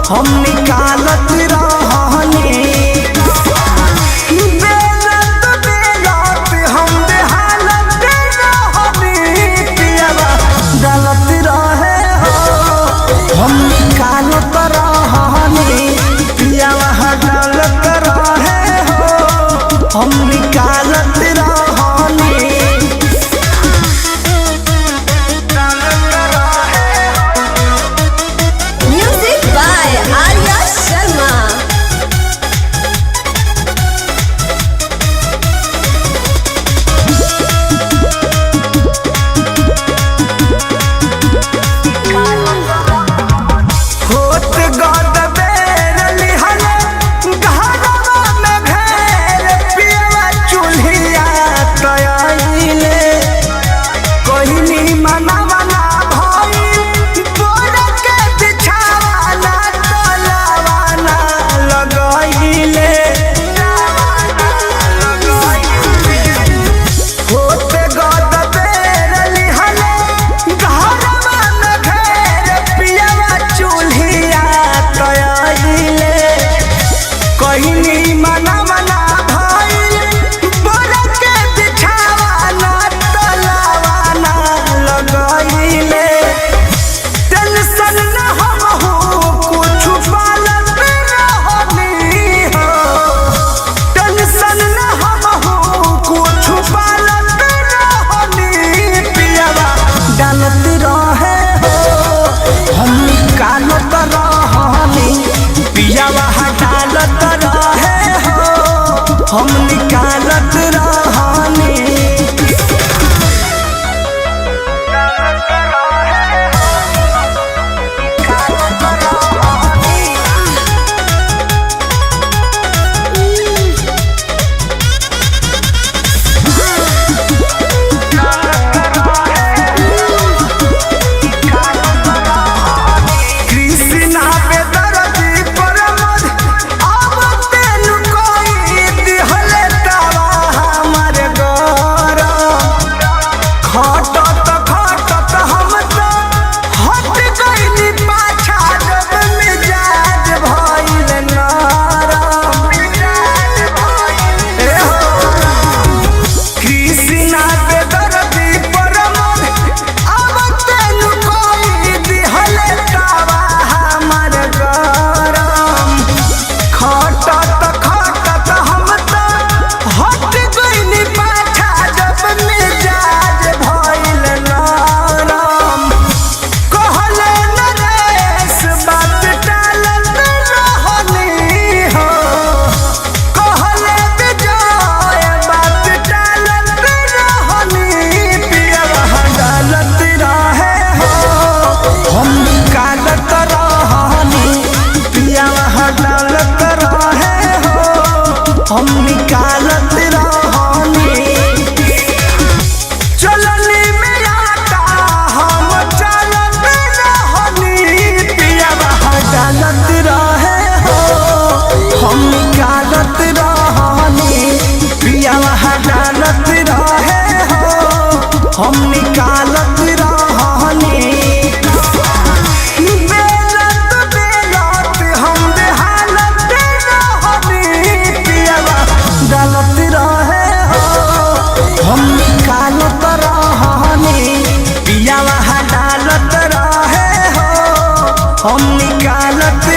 हम निकालत रहनी बेलत बेलत हम बेहालत रहनी पियावा गलत रहे हो हम निकालत रहनी पियावा गलत रहे हो हम निकालत रहनी। Music by Arya Sharma. होत गद बेर लिहले घरवा में घेर पियवा चूल्हिया तयाइले कोहिनी मनवा ना भइल बोर के बिछावा तलवा ना लगाइले होत गद बेर लिहले घरवा में घेर पियवा चूल्हिया तयाइले कोहिनी मनवा ना भइल बोर के बिछावा तलवा ना लगाइले टेंशन न हमहू कुछ पालत रहनी हो टेंशन न हमहू कुछ पालत रहनी पियवा डालत रहे हो हम निकालत रहनी पियवा डालत रहे हो हम निकालत रहनी। कृष्णा पे दर्दी प्रमोद अब तेनु कोई दिहले तवा हमर घर खटत खटत हम तो हट गइनी पाछा जब मिजाज भइल नरम ए हो कृष्णा पे दर्दी प्रमोद अब तेनु कोई दिहले तवा हमर गरम खटत खटत हम तो हट गइनी पाछा जब मिजाज भइल नरम कहले नरेश बात टालत रहनी हो कहले विजय बात टालत रहनी पियवा डालत रहे हो हम निकालत रहनी पियवा डालत रहे हो हम निकालत रहनी चलनी में आटा हम चलत रहनी पियवा डालत रहे हो हम निकालत रहनी पियवा डालत रहे हो हम निकालत रहनी बेलत बेलत हम बेहालत रहनी पियवा डालत रहे हो हम निकालत रहनी पियवा डालत रहे हो हम निकालत